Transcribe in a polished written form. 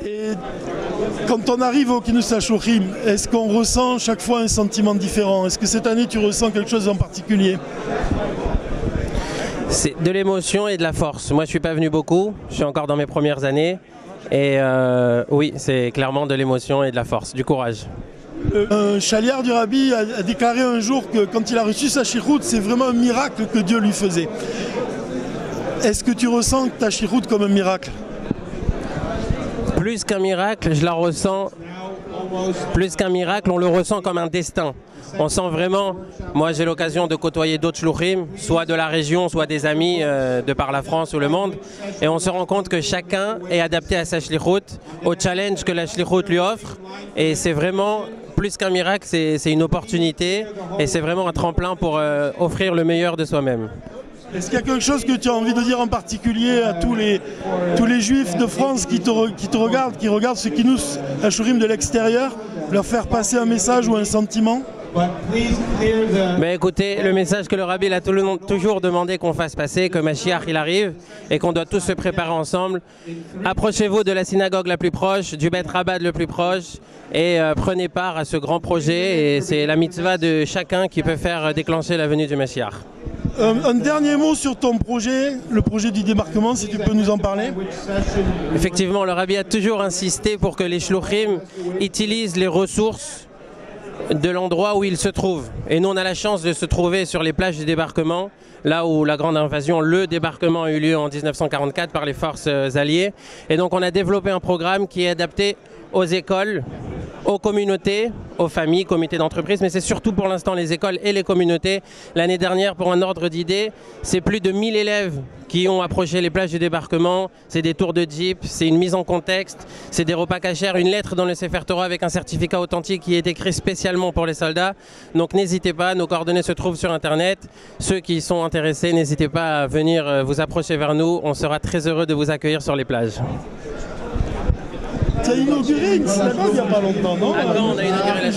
Et quand on arrive au Knesset Shluchim, est-ce qu'on ressent chaque fois un sentiment différent? Est-ce que cette année tu ressens quelque chose en particulier? C'est de l'émotion et de la force. Moi je suis pas venu beaucoup, je suis encore dans mes premières années. Et oui, c'est clairement de l'émotion et de la force, du courage. Un chaliard du Rabbi a déclaré un jour que quand il a reçu sa shirout, c'est vraiment un miracle que Dieu lui faisait. Est-ce que tu ressens ta shirout comme un miracle? Plus qu'un miracle, je la ressens. Plus qu'un miracle, on le ressent comme un destin. On sent vraiment, moi j'ai l'occasion de côtoyer d'autres shluchim, soit de la région, soit des amis de par la France ou le monde, et on se rend compte que chacun est adapté à sa shlichut, au challenge que la shlichut lui offre, et c'est vraiment plus qu'un miracle, c'est une opportunité, et c'est vraiment un tremplin pour offrir le meilleur de soi-même. Est-ce qu'il y a quelque chose que tu as envie de dire en particulier à tous les juifs de France qui te regardent, qui regardent ce Kinous Hashurim de l'extérieur, leur faire passer un message ou un sentiment? Mais écoutez, le message que le Rabbi a toujours demandé qu'on fasse passer, que Mashiach il arrive et qu'on doit tous se préparer ensemble. Approchez-vous de la synagogue la plus proche, du Beth Rabbad le plus proche et prenez part à ce grand projet, et c'est la mitzvah de chacun qui peut faire déclencher la venue du Mashiach. Un dernier mot sur ton projet, le projet du débarquement, si tu peux nous en parler. Effectivement, le Rabbi a toujours insisté pour que les shluchim utilisent les ressources de l'endroit où ils se trouvent. Et nous, on a la chance de se trouver sur les plages du débarquement, là où la grande invasion, le débarquement a eu lieu en 1944 par les forces alliées. Et donc, on a développé un programme qui est adapté aux écoles, aux communautés, aux familles, comités d'entreprise, mais c'est surtout pour l'instant les écoles et les communautés. L'année dernière, pour un ordre d'idée, c'est plus de 1000 élèves qui ont approché les plages du débarquement. C'est des tours de jeep, c'est une mise en contexte, c'est des repas cachers, une lettre dans le Sefer Torah avec un certificat authentique qui est écrit spécialement pour les soldats. Donc n'hésitez pas, nos coordonnées se trouvent sur Internet. Ceux qui sont intéressés, n'hésitez pas à venir vous approcher vers nous. On sera très heureux de vous accueillir sur les plages. Tu as inauguré une synagogue il n'y a pas longtemps, non? Attends, on a inauguré la